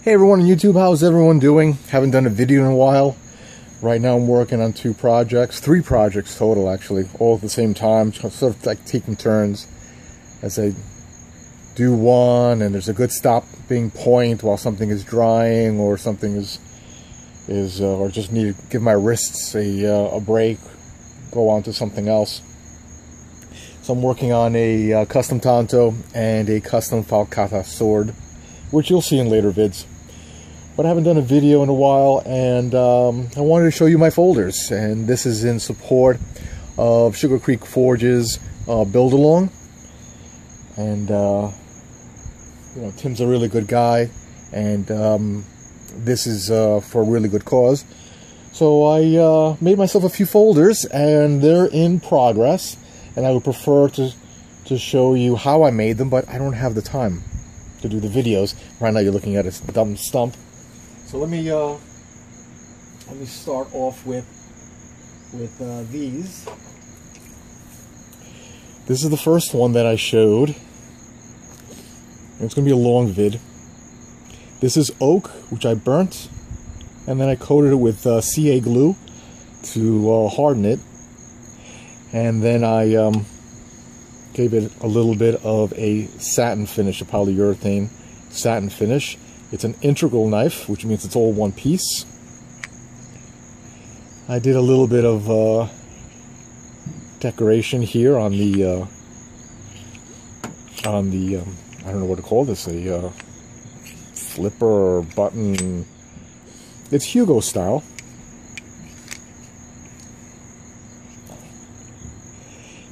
Hey everyone on YouTube, how's everyone doing? Haven't done a video in a while. Right now I'm working on three projects total actually, all at the same time, sort of like taking turns as I do one, and there's a good stopping point while something is drying or something or just need to give my wrists a break, go on to something else. So I'm working on a custom tanto and a custom falcata sword, which you'll see in later vids. But I haven't done a video in a while, and I wanted to show you my folders. And this is in support of Sugarcreek Forge's build along. And you know, Tim's a really good guy, and this is for a really good cause. So I made myself a few folders, and they're in progress. And I would prefer to show you how I made them, but I don't have the time to do the videos. Right now you're looking at a dumb stump. So let me start off with these. This is the first one that I showed. It's going to be a long vid. This is oak, which I burnt, and then I coated it with CA glue to harden it. And then I gave it a little bit of a satin finish, a polyurethane satin finish. It's an integral knife, which means it's all one piece. I did a little bit of decoration here on the I don't know what to call this, a flipper or button. It's Hugo style.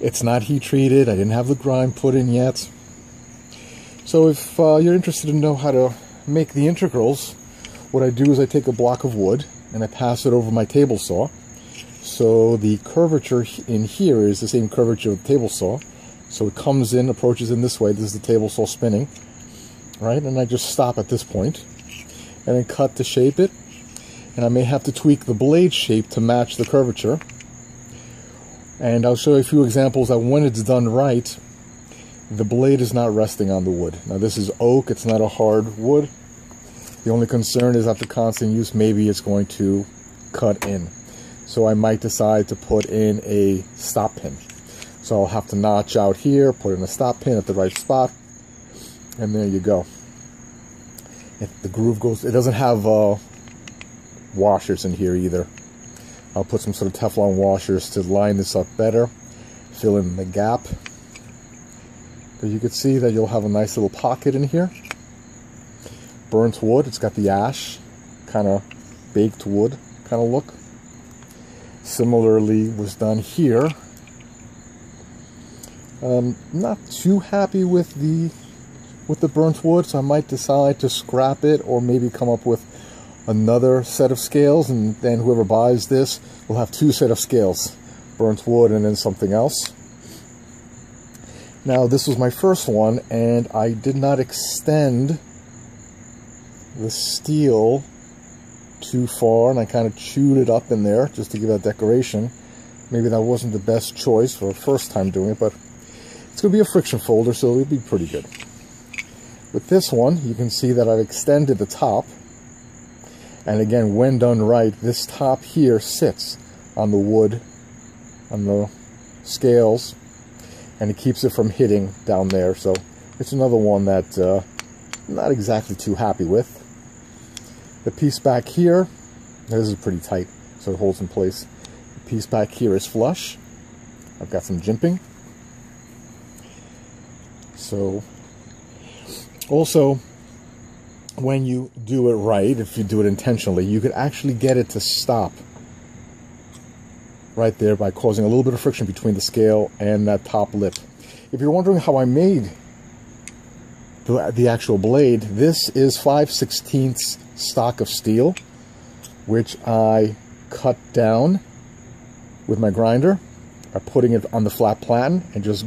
It's not heat treated. I didn't have the grime put in yet. So if you're interested to know how to make the integrals, what I do is I take a block of wood and I pass it over my table saw. So the curvature in here is the same curvature of the table saw. So it comes in, approaches in this way. This is the table saw spinning, right? And I just stop at this point and then cut to shape it. And I may have to tweak the blade shape to match the curvature. And I'll show you a few examples that when it's done right, the blade is not resting on the wood. Now this is oak, it's not a hard wood. The only concern is after constant use, maybe it's going to cut in. So I might decide to put in a stop pin. So I'll have to notch out here, put in a stop pin at the right spot, and there you go. If the groove goes, it doesn't have washers in here either. I'll put some sort of Teflon washers to line this up better, fill in the gap. But you can see that you'll have a nice little pocket in here. Burnt wood, it's got the ash, kind of baked wood kind of look. Similarly was done here. Not too happy with the burnt wood, so I might decide to scrap it or maybe come up with another set of scales, and then whoever buys this will have two sets of scales, burnt wood and then something else. Now this was my first one, and I did not extend the steel too far, and I kind of chewed it up in there just to give that decoration. Maybe that wasn't the best choice for a first time doing it, but it's going to be a friction folder, so it'll be pretty good. With this one, you can see that I've extended the top. And again, when done right, this top here sits on the wood, on the scales, and it keeps it from hitting down there. So it's another one that I'm not exactly too happy with. The piece back here, this is pretty tight, so it holds in place. The piece back here is flush. I've got some jimping. So also, when you do it right, if you do it intentionally, you could actually get it to stop right there by causing a little bit of friction between the scale and that top lip. If you're wondering how I made the actual blade, this is 5/16 stock of steel, which I cut down with my grinder by putting it on the flat platen and just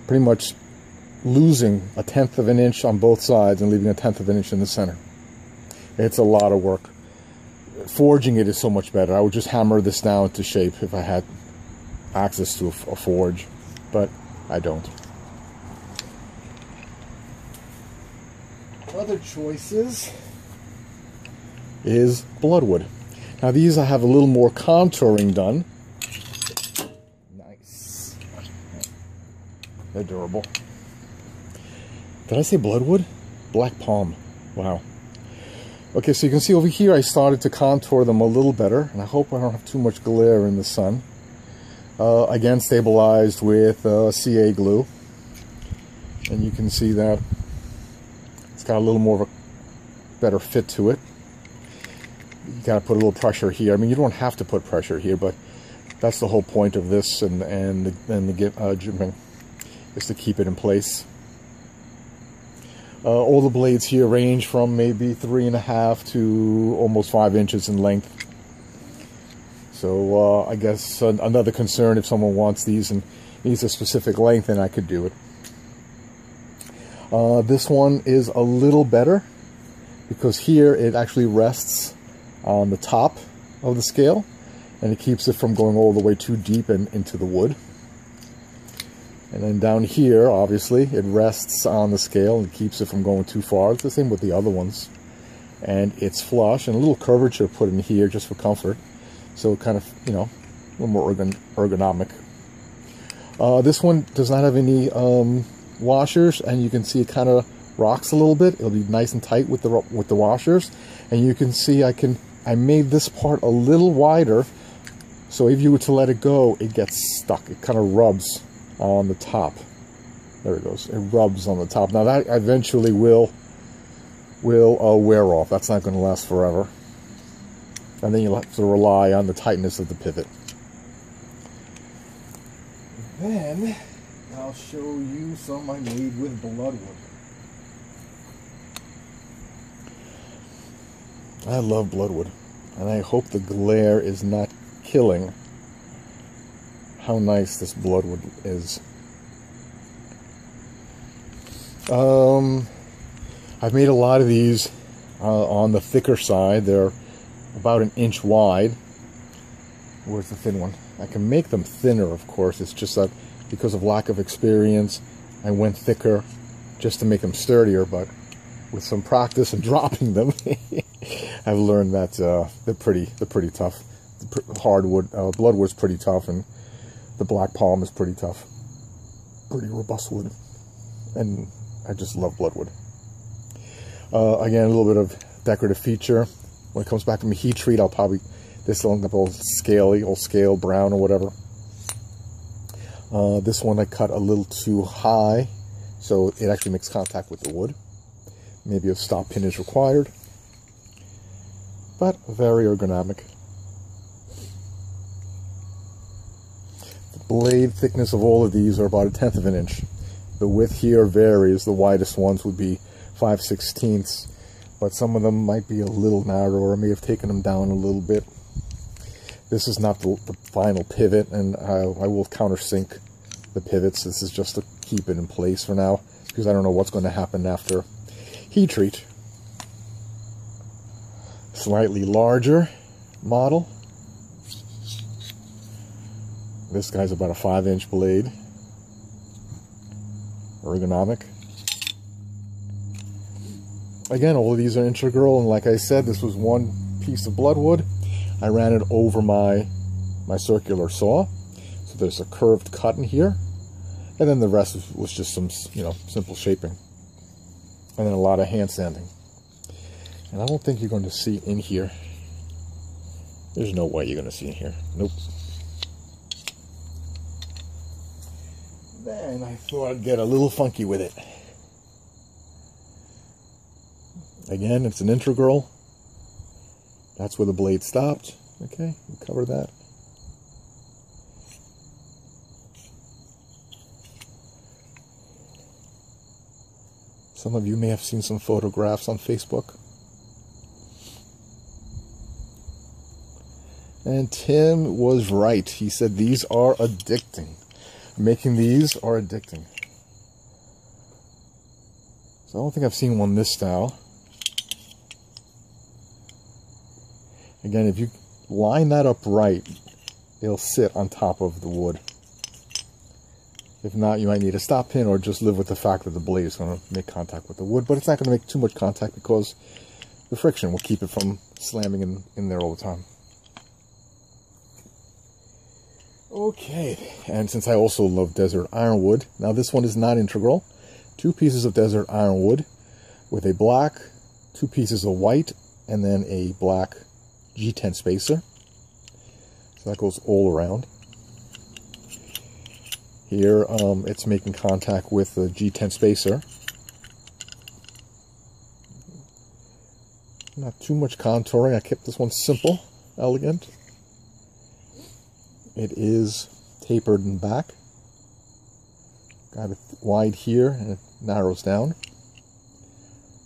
pretty much losing 1/10 of an inch on both sides and leaving 1/10 of an inch in the center. It's a lot of work. Forging it is so much better. I would just hammer this down to shape if I had access to a forge, but I don't. Other choices is bloodwood. Now these I have a little more contouring done. Nice. They're durable. Did I say bloodwood? Black palm. Wow. Okay, so you can see over here I started to contour them a little better, and I hope I don't have too much glare in the sun. Again, stabilized with CA glue. And you can see that it's got a little more of a better fit to it. You got to put a little pressure here. I mean, you don't have to put pressure here, but that's the whole point of this and the jimping, is to keep it in place. All the blades here range from maybe 3.5 to almost 5 inches in length. So I guess another concern, if someone wants these and needs a specific length, then I could do it. This one is a little better because here it actually rests on the top of the scale, and it keeps it from going all the way too deep into the wood. And then down here, obviously, it rests on the scale and keeps it from going too far. It's the same with the other ones. And it's flush, and a little curvature put in here just for comfort. So kind of, you know, a little more ergonomic. This one does not have any washers, and you can see it kind of rocks a little bit. It'll be nice and tight with the washers. And you can see I made this part a little wider, so if you were to let it go, it gets stuck. It kind of rubs on the top. There it goes. It rubs on the top. Now that eventually will wear off. That's not going to last forever. And then you'll have to rely on the tightness of the pivot. Then I'll show you some I made with bloodwood. I love bloodwood, and I hope the glare is not killing how nice this bloodwood is. I've made a lot of these on the thicker side. They're about 1 inch wide. Where's the thin one? I can make them thinner, of course. It's just that because of lack of experience, I went thicker just to make them sturdier, but with some practice and dropping them, I've learned that they're pretty tough. The hardwood, bloodwood's pretty tough, and the black palm is pretty tough. Pretty robust wood. And I just love bloodwood. Again, a little bit of decorative feature. When it comes back from a heat treat, I'll probably, this will end up all scaly, all scale brown or whatever. This one I cut a little too high, so it actually makes contact with the wood. Maybe a stop pin is required, but very ergonomic. The blade thickness of all of these are about 1/10 of an inch. The width here varies. The widest ones would be 5/16, but some of them might be a little narrower. I may have taken them down a little bit. This is not the final pivot, and I will countersink the pivots. This is just to keep it in place for now, because I don't know what's going to happen after heat treat. Slightly larger model. This guy's about a 5-inch blade. Ergonomic. Again, all of these are integral, and like I said, this was one piece of bloodwood. I ran it over my circular saw, so there's a curved cut in here, and then the rest was just some, you know, simple shaping, and then a lot of hand sanding. And I don't think you're going to see in here. There's no way you're going to see in here. Nope. Then I thought I'd get a little funky with it. Again, it's an integral. That's where the blade stopped. Okay, we'll cover that. Some of you may have seen some photographs on Facebook. And Tim was right. He said these are addicting. Making these are addicting. So I don't think I've seen one this style. Again, if you line that up right, it'll sit on top of the wood. If not, you might need a stop pin, or just live with the fact that the blade is going to make contact with the wood. But it's not going to make too much contact because the friction will keep it from slamming in there all the time. Okay, and since I also love desert ironwood, now this one is not integral. 2 pieces of desert ironwood with a black, 2 pieces of white, and then a black G10 spacer. So that goes all around. Here it's making contact with the G10 spacer. Not too much contouring. I kept this one simple, elegant. It is tapered in back. Got it wide here and it narrows down.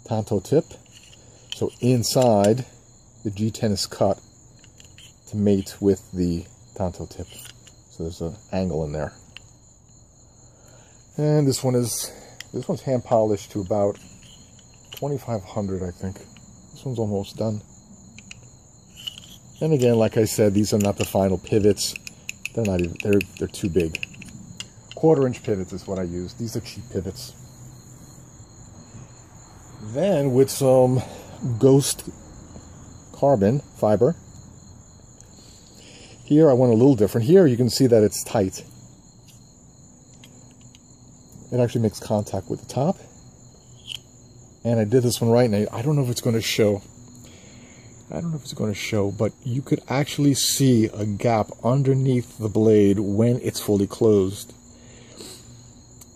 Tanto tip. So inside the G10 is cut to mate with the tanto tip. So there's an angle in there. And this one's hand polished to about 2500, I think. This one's almost done. And again, like I said, these are not the final pivots. They're not even, they're too big. 1/4-inch pivots is what I use. These are cheap pivots. Then with some ghost carbon fiber, here I went a little different. Here you can see that it's tight. It actually makes contact with the top. And I did this one right now. I don't know if it's going to show. I don't know if it's going to show, but you could actually see a gap underneath the blade when it's fully closed.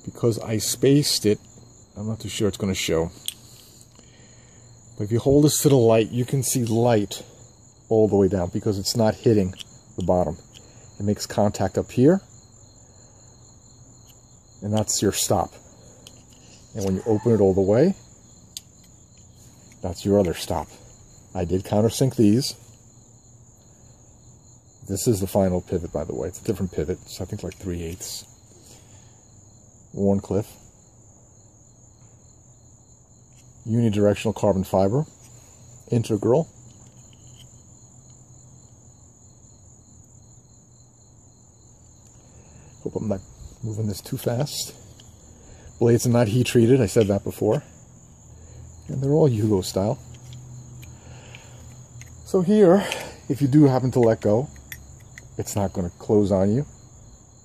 Because I spaced it, I'm not too sure it's going to show. But if you hold this to the light, you can see light all the way down because it's not hitting the bottom. It makes contact up here, and that's your stop. And when you open it all the way, that's your other stop. I did countersink these. This is the final pivot, by the way. It's a different pivot. It's, I think, like 3/8. Warncliffe. Unidirectional carbon fiber. Integral. Hope I'm not moving this too fast. Blades are not heat treated. I said that before. And they're all Yugo style. So here, if you do happen to let go, it's not going to close on you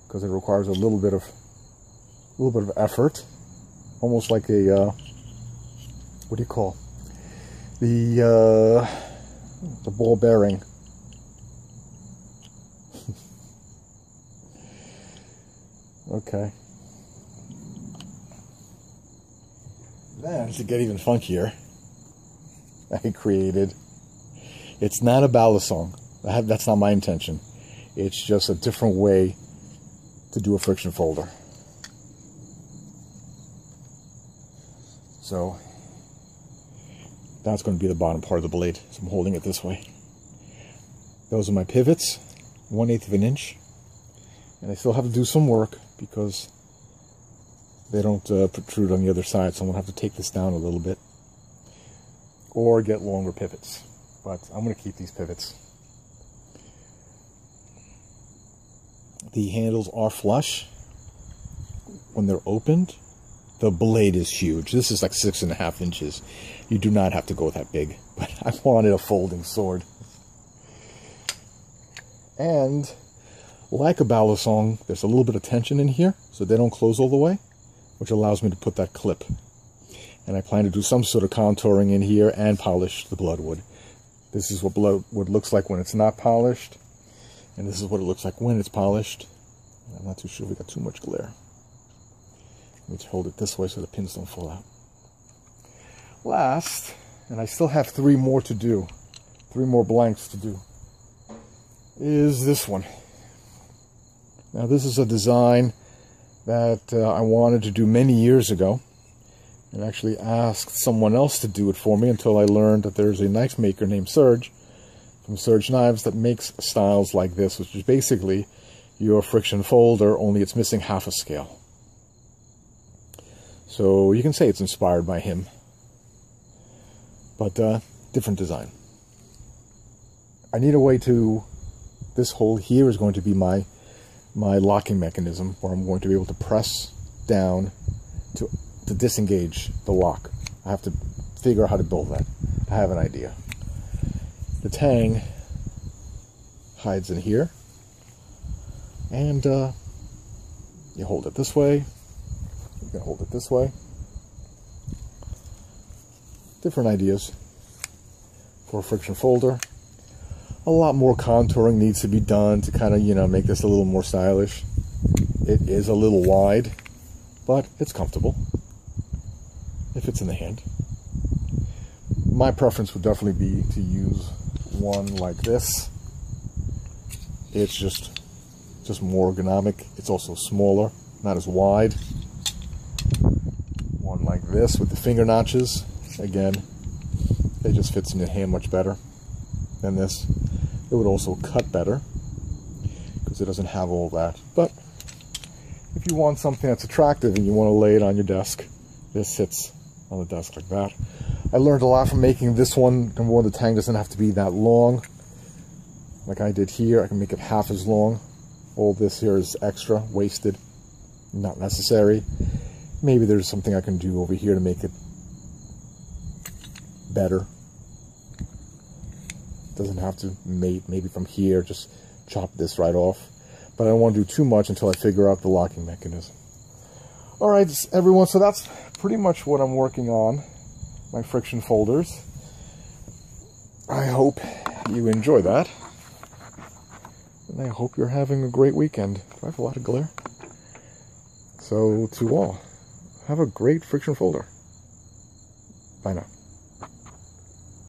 because it requires a little bit of effort, almost like a what do you call the ball bearing. Okay. Then to get even funkier, I created. It's not a balisong. That's not my intention. It's just a different way to do a friction folder. So that's going to be the bottom part of the blade. So I'm holding it this way. Those are my pivots, 1/8 of an inch. And I still have to do some work because they don't protrude on the other side. So I'm going to have to take this down a little bit or get longer pivots. But I'm going to keep these pivots. The handles are flush. When they're opened, the blade is huge. This is like 6.5 inches. You do not have to go that big. But I wanted a folding sword. And like a balisong, there's a little bit of tension in here, so they don't close all the way, which allows me to put that clip. And I plan to do some sort of contouring in here and polish the bloodwood. This is what bloodwood looks like when it's not polished, and this is what it looks like when it's polished. I'm not too sure we got too much glare. Let me hold it this way so the pins don't fall out. Last, and I still have 3 more to do, 3 more blanks to do, is this one. Now this is a design that I wanted to do many years ago. And actually asked someone else to do it for me until I learned that there's a knife maker named Serge from Serge Knives that makes styles like this, which is basically your friction folder, only it's missing half a scale. So you can say it's inspired by him, but different design. I need a way to, this hole here is going to be my locking mechanism, where I'm going to be able to press down to disengage the lock. I have to figure out how to build that. I have an idea. The tang hides in here, and you hold it this way, you can hold it this way. Different ideas for a friction folder. A lot more contouring needs to be done to kind of, you know, make this a little more stylish. It is a little wide, but it's comfortable. It fits in the hand. My preference would definitely be to use one like this. It's just more ergonomic. It's also smaller, not as wide. One like this with the finger notches. Again, it just fits in the hand much better than this. It would also cut better because it doesn't have all that. But if you want something that's attractive and you want to lay it on your desk, this sits on the desk like that. I learned a lot from making this one. Number one, the tang doesn't have to be that long. Like I did here, I can make it half as long. All this here is extra, wasted, not necessary. Maybe there's something I can do over here to make it better. Doesn't have to mate, maybe from here, just chop this right off. But I don't want to do too much until I figure out the locking mechanism. Alright, everyone, so that's pretty much what I'm working on, my friction folders. I hope you enjoy that. And I hope you're having a great weekend. Do I have a lot of glare? So, to all, have a great friction folder. Bye now.